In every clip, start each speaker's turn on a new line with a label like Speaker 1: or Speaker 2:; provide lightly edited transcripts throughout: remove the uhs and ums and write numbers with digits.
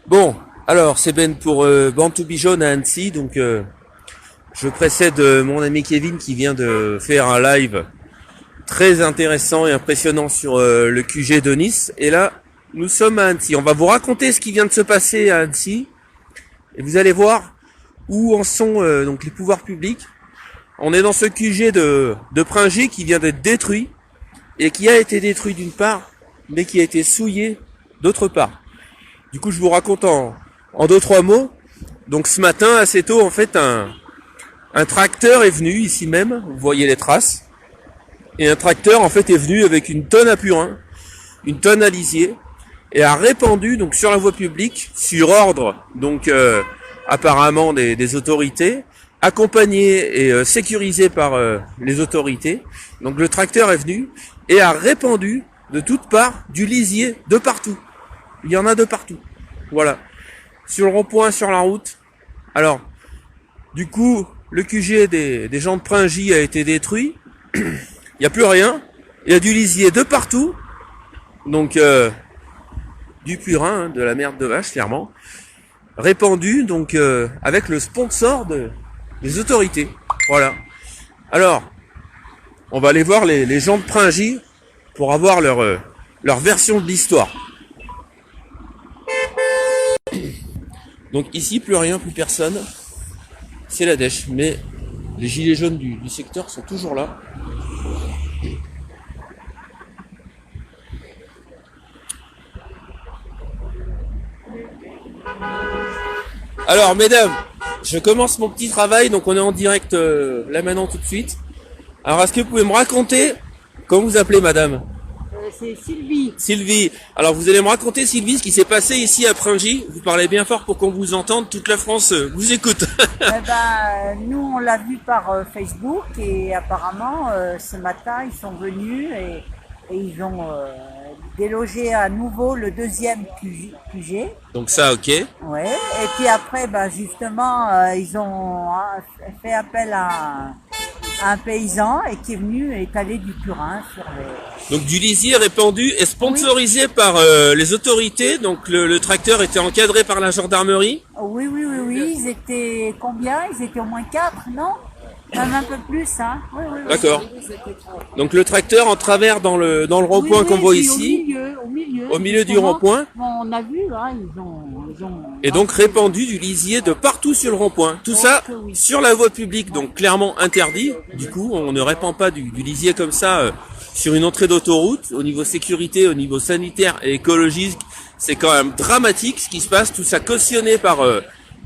Speaker 1: Bon, alors c'est Ben pour Born to Be Jaune à Annecy. Donc je précède mon ami Kevin qui vient de faire un live très intéressant et impressionnant sur le QG de Nice. Et là, nous sommes à Annecy. On va vous raconter ce qui vient de se passer à Annecy. Et vous allez voir où en sont donc les pouvoirs publics. On est dans ce QG de Pringy qui vient d'être détruit. Et qui a été détruit d'une part, mais qui a été souillé d'autre part. Du coup, je vous raconte en deux, trois mots. Donc ce matin, assez tôt, en fait, un tracteur est venu, ici même, vous voyez les traces. Et un tracteur, en fait, est venu avec une tonne à purin, une tonne à lisier, et a répandu, donc, sur la voie publique, sur ordre, donc, apparemment des autorités, accompagné et sécurisé par les autorités. Donc le tracteur est venu et a répandu de toutes parts du lisier de partout. Il y en a de partout. Voilà. Sur le rond-point, sur la route. Alors, du coup, le QG des gens de Pringy a été détruit. Il n'y a plus rien. Il y a du lisier de partout. Donc, du purin, hein, de la merde de vache, clairement. Répandu, donc, avec le sponsor des autorités. Voilà. Alors, on va aller voir les gens de Pringy pour avoir leur version de l'histoire. Donc ici, plus rien, plus personne. C'est la dèche. Mais les gilets jaunes du secteur sont toujours là. Alors, mesdames, je commence mon petit travail. Donc on est en direct là maintenant tout de suite. Alors, est-ce que vous pouvez me raconter comment vous appelez, madame?
Speaker 2: C'est Sylvie.
Speaker 1: Sylvie. Alors, vous allez me raconter, Sylvie, ce qui s'est passé ici à Pringy. Vous parlez bien fort pour qu'on vous entende. Toute la France vous écoute.
Speaker 2: Nous, on l'a vu par Facebook et apparemment, ce matin, ils sont venus et ils ont délogé à nouveau le deuxième QG.
Speaker 1: Donc ça, ok.
Speaker 2: Ouais. Et puis après, justement, ils ont fait appel à un paysan et qui est venu étaler du purin sur les...
Speaker 1: Donc du lisier répandu et sponsorisé par les autorités. Donc le tracteur était encadré par la gendarmerie.
Speaker 2: Oui. Ils étaient combien? Ils étaient au moins 4, non? Même un peu plus, hein? Oui.
Speaker 1: D'accord. Donc le tracteur en travers dans le rond-point qu'on voit ici. Au milieu du rond-point.
Speaker 2: Bon, on a vu, là, ils ont...
Speaker 1: Et donc répandu du lisier de partout sur le rond-point. Tout ça sur la voie publique, donc clairement interdit. Du coup, on ne répand pas du lisier comme ça sur une entrée d'autoroute. Au niveau sécurité, au niveau sanitaire et écologique, c'est quand même dramatique ce qui se passe. Tout ça cautionné par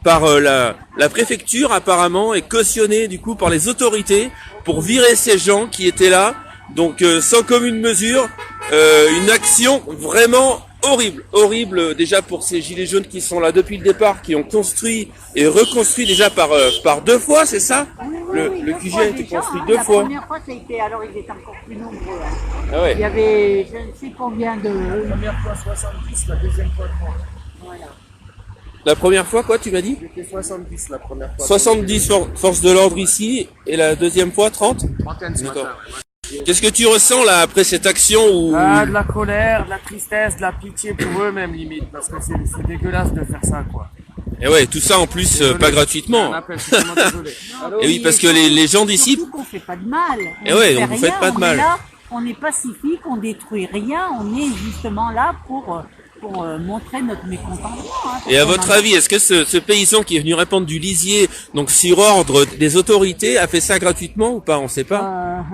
Speaker 1: la préfecture apparemment, et cautionné du coup par les autorités pour virer ces gens qui étaient là. Donc sans commune mesure, une action vraiment horrible déjà pour ces gilets jaunes qui sont là depuis le départ, qui ont construit et reconstruit déjà par deux fois, c'est ça? Le QG a été construit deux fois.
Speaker 2: La première fois, ça a été, alors ils étaient encore plus nombreux. Hein.
Speaker 1: Ah ouais.
Speaker 2: Il y avait, je ne sais combien de...
Speaker 3: La première fois 70, la deuxième fois 30.
Speaker 2: Voilà.
Speaker 1: La première fois, quoi, tu m'as dit?
Speaker 3: J'étais 70 la première fois.
Speaker 1: 70 forces de l'ordre ici, et la deuxième fois 30?
Speaker 3: Trentaine ce matin.
Speaker 1: Qu'est-ce que tu ressens là après cette action où...
Speaker 3: De la colère, de la tristesse, de la pitié pour eux même limite, parce que c'est dégueulasse de faire ça quoi.
Speaker 1: Et ouais, tout ça en plus pas gratuitement.
Speaker 3: Je suis vraiment désolé.
Speaker 1: Et oui, parce que les gens d'ici...
Speaker 2: Surtout qu'on fait pas de mal.
Speaker 1: Et ouais, donc vous faites pas de mal.
Speaker 2: On est pacifique, on détruit rien, on est justement là pour montrer notre mécontentement. Hein,
Speaker 1: et à votre avis, est-ce que ce paysan qui est venu répandre du lisier, donc sur ordre des autorités, a fait ça gratuitement ou pas? On sait pas.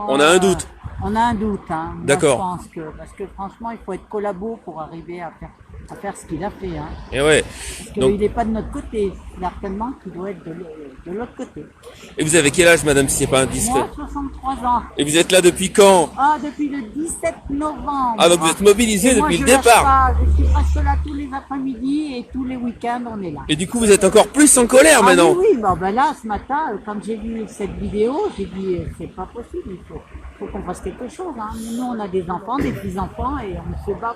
Speaker 1: On a un doute.
Speaker 2: On a un doute. Hein.
Speaker 1: D'accord.
Speaker 2: Moi, je pense parce que franchement, il faut être collabo pour arriver à faire ce qu'il a fait. Hein.
Speaker 1: Et ouais.
Speaker 2: Parce qu'il n'est pas de notre côté. Certainement qu'il doit être de l'autre côté.
Speaker 1: Et vous avez quel âge, madame, si c'est pas indiscret?
Speaker 2: Moi, 63 ans.
Speaker 1: Et vous êtes là depuis quand?
Speaker 2: Ah, depuis le 17 novembre.
Speaker 1: Ah, donc vous êtes mobilisé depuis le départ.
Speaker 2: Je suis presque là tous les après-midi et tous les week-ends, on est là.
Speaker 1: Et du coup, vous êtes encore plus en colère maintenant?
Speaker 2: Oui, là, ce matin, quand j'ai vu cette vidéo, j'ai dit, c'est pas possible, il faut qu'on fasse quelque chose. Hein. Nous, on a des enfants, des petits-enfants, et on se bat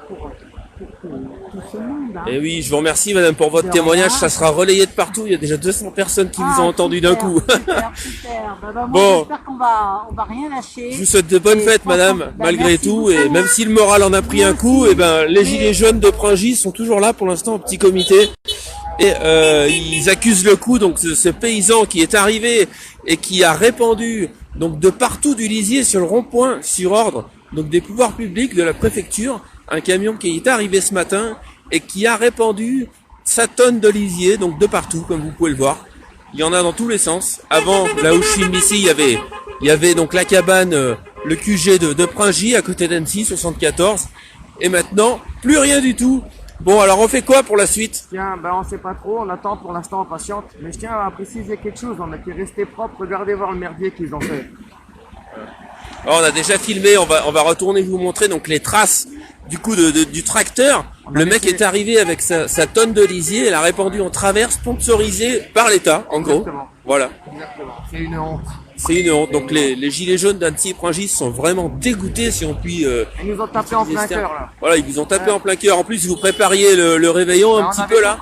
Speaker 2: tout ce monde. Hein.
Speaker 1: Et oui, je vous remercie madame pour votre
Speaker 2: De
Speaker 1: témoignage,
Speaker 2: rien.
Speaker 1: ça sera relayé de partout, il y a déjà 200 personnes qui vous ont entendu d'un
Speaker 2: super,
Speaker 1: coup.
Speaker 2: Super, super. Bah, moi,
Speaker 1: Bon.
Speaker 2: j'espère qu'on va rien lâcher.
Speaker 1: Je vous souhaite de bonnes
Speaker 2: Et
Speaker 1: fêtes,
Speaker 2: franchement,
Speaker 1: madame,
Speaker 2: bah,
Speaker 1: malgré
Speaker 2: merci
Speaker 1: tout.
Speaker 2: beaucoup.
Speaker 1: Et même si le moral en a pris un coup, et ben les gilets jaunes de Pringis sont toujours là pour l'instant au petit comité. Et ils accusent le coup, donc ce paysan qui est arrivé et qui a répandu donc de partout du lisier sur le rond-point sur ordre donc des pouvoirs publics de la préfecture, un camion qui est arrivé ce matin et qui a répandu sa tonne de lisier donc de partout, comme vous pouvez le voir. Il y en a dans tous les sens. Avant, là où je filme ici, il y avait donc la cabane, le QG de Pringis à côté d'Annecy, 74. Et maintenant, plus rien du tout. Bon, alors on fait quoi pour la suite?
Speaker 3: Tiens, ben on sait pas trop, on attend pour l'instant, on patiente. Mais je tiens à préciser quelque chose, on était resté propre, regardez voir le merdier qu'ils ont fait.
Speaker 1: Alors, on a déjà filmé, on va retourner vous montrer donc les traces du coup du tracteur. Le mec est arrivé avec sa tonne de lisier et l'a répandu en travers, sponsorisé par l'État, en gros.
Speaker 3: Exactement.
Speaker 1: Voilà.
Speaker 3: Exactement. C'est une honte.
Speaker 1: C'est une honte. Donc les gilets jaunes d'Annecy et Pringis sont vraiment dégoûtés si on puis...
Speaker 3: Ils nous ont tapé en plein cœur là.
Speaker 1: Voilà, ils vous ont tapé en plein cœur. En plus, vous prépariez le réveillon un
Speaker 3: Ben,
Speaker 1: petit
Speaker 3: on
Speaker 1: peu
Speaker 3: avait
Speaker 1: là.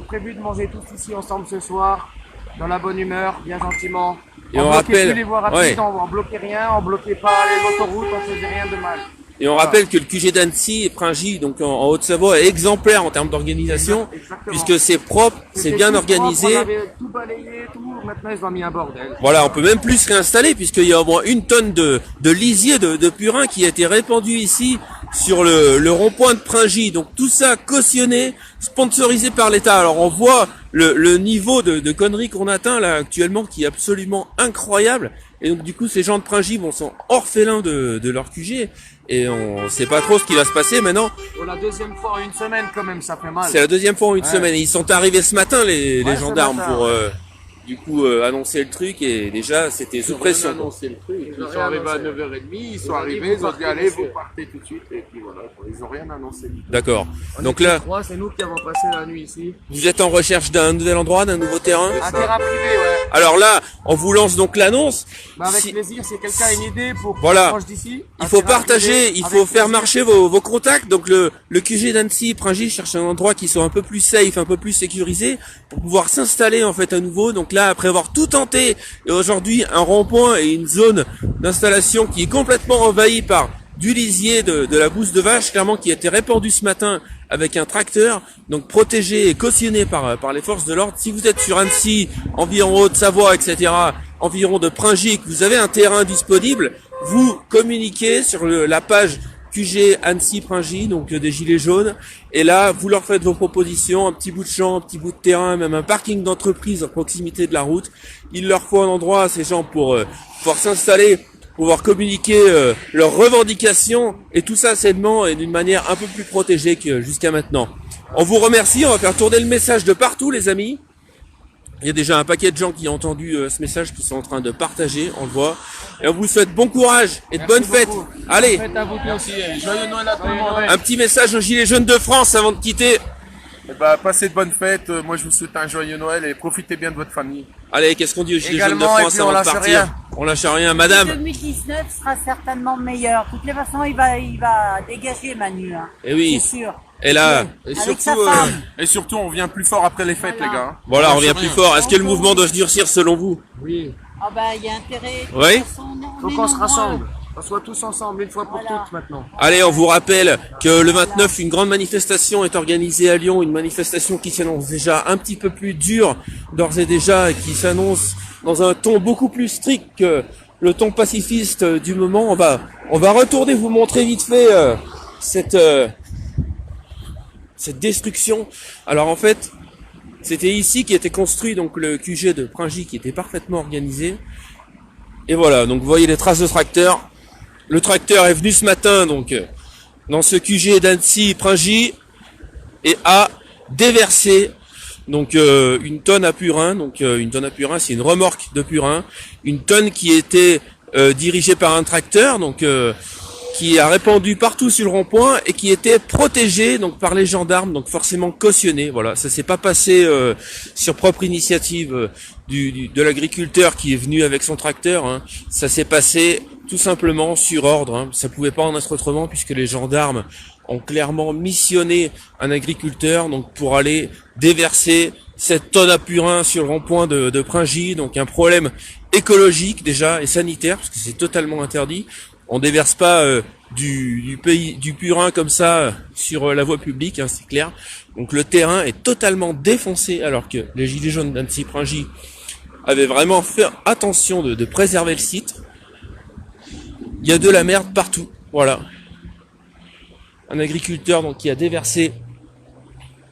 Speaker 3: prévu de manger tous ici ensemble ce soir, dans la bonne humeur, bien gentiment.
Speaker 1: Et on
Speaker 3: bloquait
Speaker 1: rappelle-
Speaker 3: plus les voies rapides,
Speaker 1: ouais.
Speaker 3: on bloquait rien, on bloquait pas les autoroutes, on faisait rien de mal.
Speaker 1: Et on rappelle que le QG d'Annecy et Pringis, donc en Haute-Savoie, est exemplaire en termes d'organisation,
Speaker 3: Exactement.
Speaker 1: puisque c'est propre, c'est
Speaker 3: C'était
Speaker 1: bien
Speaker 3: tout
Speaker 1: organisé.
Speaker 3: propre, on avait tout balayé, tout. Maintenant ils ont mis un bordel.
Speaker 1: Voilà, on peut même plus se réinstaller puisqu'il y a au moins une tonne de lisier de purin qui a été répandu ici sur le rond-point de Pringis. Donc tout ça cautionné, sponsorisé par l'État. Alors on voit le niveau de conneries qu'on atteint là actuellement qui est absolument incroyable. Et donc du coup ces gens de Pringis sont orphelins de leur QG et on sait pas trop ce qui va se passer maintenant.
Speaker 3: Pour la deuxième fois en une semaine quand même, ça fait mal.
Speaker 1: C'est la deuxième fois en une
Speaker 3: Ouais.
Speaker 1: semaine. Et ils sont arrivés ce matin les
Speaker 3: Ouais, ce
Speaker 1: gendarmes
Speaker 3: matin,
Speaker 1: pour du coup annoncer le truc et déjà c'était sous pression.
Speaker 4: Annoncé le truc. Ils
Speaker 3: ont
Speaker 4: sont
Speaker 3: rien
Speaker 4: arrivés à
Speaker 3: annoncé.
Speaker 4: 9h30, ils sont
Speaker 3: ont dit,
Speaker 4: arrivés,
Speaker 3: vous
Speaker 4: ils ont dit
Speaker 3: partez
Speaker 4: allez,
Speaker 3: d'ici.
Speaker 4: vous partez tout de suite, et puis voilà, ils ont rien annoncé.
Speaker 1: D'accord.
Speaker 3: On
Speaker 1: Donc
Speaker 3: était
Speaker 1: là,
Speaker 3: trois, c'est nous qui avons passé la nuit ici.
Speaker 1: vous êtes en recherche d'un nouvel endroit, d'un nouveau terrain.
Speaker 3: Un terrain privé, ouais.
Speaker 1: Alors là, on vous lance donc l'annonce.
Speaker 3: Bah avec
Speaker 1: Si-
Speaker 3: plaisir, si quelqu'un a une idée pour
Speaker 1: Voilà.
Speaker 3: proche d'ici.
Speaker 1: Il
Speaker 3: un
Speaker 1: faut
Speaker 3: terrain
Speaker 1: partager,
Speaker 3: privé,
Speaker 1: il
Speaker 3: avec
Speaker 1: faut faire
Speaker 3: plaisir.
Speaker 1: marcher vos contacts. Donc le QG d'Annecy, Pringis cherche un endroit qui soit un peu plus safe, un peu plus sécurisé pour pouvoir s'installer en fait à nouveau. Donc là, après avoir tout tenté, et aujourd'hui un rond-point et une zone d'installation qui est complètement envahie par du lisier de la bouse de vache, clairement qui a été répandu ce matin avec un tracteur, donc protégé et cautionné par les forces de l'ordre. Si vous êtes sur Annecy, environ Haute-Savoie, etc., environ de Pringis, que vous avez un terrain disponible, vous communiquez sur la page QG Annecy Pringis, donc des gilets jaunes, et là vous leur faites vos propositions, un petit bout de champ, un petit bout de terrain, même un parking d'entreprise à proximité de la route. Il leur faut un endroit à ces gens pour pouvoir s'installer, pouvoir communiquer leurs revendications, et tout ça sainement et d'une manière un peu plus protégée que jusqu'à maintenant. On vous remercie, on va faire tourner le message de partout les amis. Il y a déjà un paquet de gens qui ont entendu ce message, qui sont en train de partager, on le voit. Et on vous souhaite bon courage et de bonnes fêtes. Allez,
Speaker 3: Faites à vous aussi.
Speaker 4: Joyeux Noël à tout le monde.
Speaker 1: un petit message aux Gilets jaunes de France avant de quitter.
Speaker 4: Eh ben, passez de bonnes fêtes, moi je vous souhaite un joyeux Noël et profitez bien de votre famille.
Speaker 1: Allez, qu'est-ce qu'on dit aux Gilets jaunes de
Speaker 3: Également, et
Speaker 1: France
Speaker 3: puis on
Speaker 1: avant de
Speaker 3: lâche
Speaker 1: partir?
Speaker 3: rien.
Speaker 1: On lâche rien, madame.
Speaker 2: 2019 sera certainement meilleur. De toutes les façons, il va dégager Manu. Hein.
Speaker 1: Eh oui.
Speaker 2: C'est sûr.
Speaker 1: Et là,
Speaker 4: Et
Speaker 2: Avec sa femme.
Speaker 4: surtout, on vient plus fort après les fêtes,
Speaker 2: Voilà.
Speaker 4: les gars.
Speaker 1: voilà, on
Speaker 4: lâche
Speaker 1: revient
Speaker 4: rien.
Speaker 1: plus fort. Est-ce que le mouvement doit se durcir selon vous?
Speaker 3: Oui.
Speaker 2: Ah bah, il y a intérêt. De toute
Speaker 1: Oui.
Speaker 2: façon, on
Speaker 3: Faut
Speaker 2: est
Speaker 3: qu'on se
Speaker 2: nombreux.
Speaker 3: rassemble. On soit tous ensemble une fois pour
Speaker 2: Voilà.
Speaker 3: toutes maintenant.
Speaker 1: Allez, on vous rappelle que le 29, une grande manifestation est organisée à Lyon, une manifestation qui s'annonce déjà un petit peu plus dure, d'ores et déjà, et qui s'annonce dans un ton beaucoup plus strict que le ton pacifiste du moment. On va retourner vous montrer vite fait cette destruction. Alors en fait, c'était ici qui était construit donc le QG de Pringis qui était parfaitement organisé. Et voilà, donc vous voyez les traces de tracteur. Le tracteur est venu ce matin donc dans ce QG d'Annecy Pringis et a déversé donc une tonne à purin. Donc une tonne à purin, c'est une remorque de purin, une tonne qui était dirigée par un tracteur, donc qui a répandu partout sur le rond-point et qui était protégé donc par les gendarmes, donc forcément cautionné. Voilà, ça s'est pas passé sur propre initiative de l'agriculteur qui est venu avec son tracteur. Hein. Ça s'est passé tout simplement sur ordre. Hein. Ça pouvait pas en être autrement puisque les gendarmes ont clairement missionné un agriculteur donc pour aller déverser cette tonne à purin sur le rond-point de Pringy, donc un problème écologique déjà et sanitaire parce que c'est totalement interdit. On déverse pas du purin comme ça sur la voie publique, hein, c'est clair. Donc le terrain est totalement défoncé alors que les gilets jaunes d'Annecy-Pringy avaient vraiment fait attention de préserver le site. Il y a de la merde partout, voilà. Un agriculteur donc qui a déversé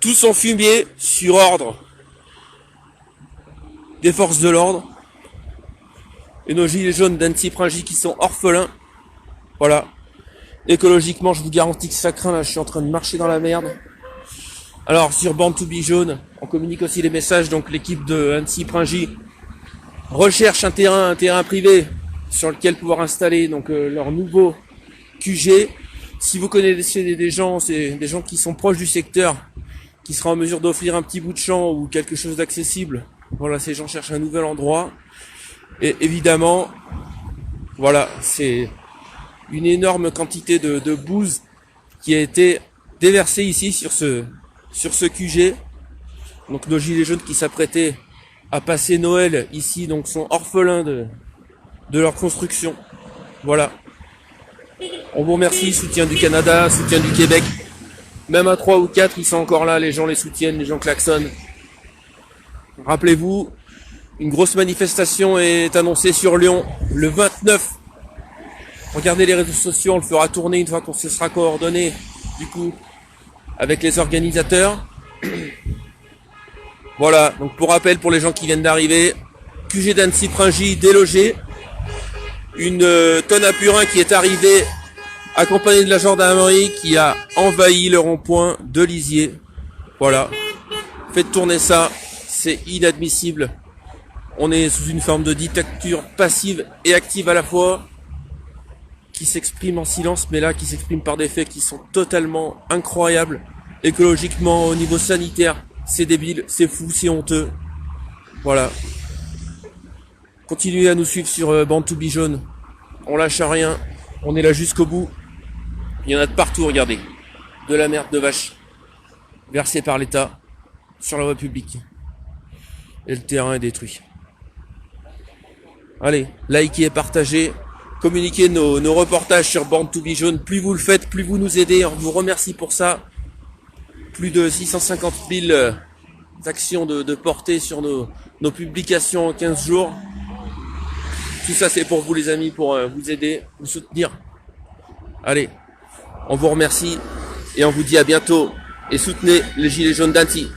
Speaker 1: tout son fumier sur ordre des forces de l'ordre et nos gilets jaunes d'Annecy-Pringy qui sont orphelins. Voilà. Écologiquement, je vous garantis que ça craint, là, je suis en train de marcher dans la merde. Alors, sur Born to Be Jaune, on communique aussi les messages, donc l'équipe de Annecy-Pringy recherche un terrain privé sur lequel pouvoir installer donc leur nouveau QG. Si vous connaissez des gens, c'est des gens qui sont proches du secteur, qui sera en mesure d'offrir un petit bout de champ ou quelque chose d'accessible. Voilà, ces gens cherchent un nouvel endroit. Et évidemment, voilà, c'est une énorme quantité de bouse qui a été déversée ici sur ce QG. Donc nos gilets jaunes qui s'apprêtaient à passer Noël ici, donc sont orphelins de leur construction. Voilà. On vous remercie, soutien du Canada, soutien du Québec. Même à 3 ou 4, ils sont encore là, les gens les soutiennent, les gens klaxonnent. Rappelez-vous, une grosse manifestation est annoncée sur Lyon le 29. Regardez les réseaux sociaux, on le fera tourner une fois qu'on se sera coordonné, du coup, avec les organisateurs. Voilà, donc pour rappel, pour les gens qui viennent d'arriver, QG d'Annecy-Pringy délogé, une tonne à purin qui est arrivée, accompagnée de la gendarmerie qui a envahi le rond-point de Lisieux. Voilà, faites tourner ça, c'est inadmissible. On est sous une forme de dictature passive et active à la fois, qui s'exprime en silence, mais là qui s'exprime par des faits qui sont totalement incroyables. Écologiquement, au niveau sanitaire, c'est débile, c'est fou, c'est honteux. Voilà. Continuez à nous suivre sur Born to Be Jaune. On lâche rien, on est là jusqu'au bout. Il y en a de partout, regardez. De la merde de vache versée par l'État sur la voie publique. Et le terrain est détruit. Allez, likez et partagez. Communiquez nos reportages sur Born to Be Jaune. Plus vous le faites, plus vous nous aidez. On vous remercie pour ça. Plus de 650 000 actions de portée sur nos publications en 15 jours. Tout ça, c'est pour vous, les amis, pour vous aider, vous soutenir. Allez, on vous remercie et on vous dit à bientôt. Et soutenez les Gilets jaunes d'Annecy.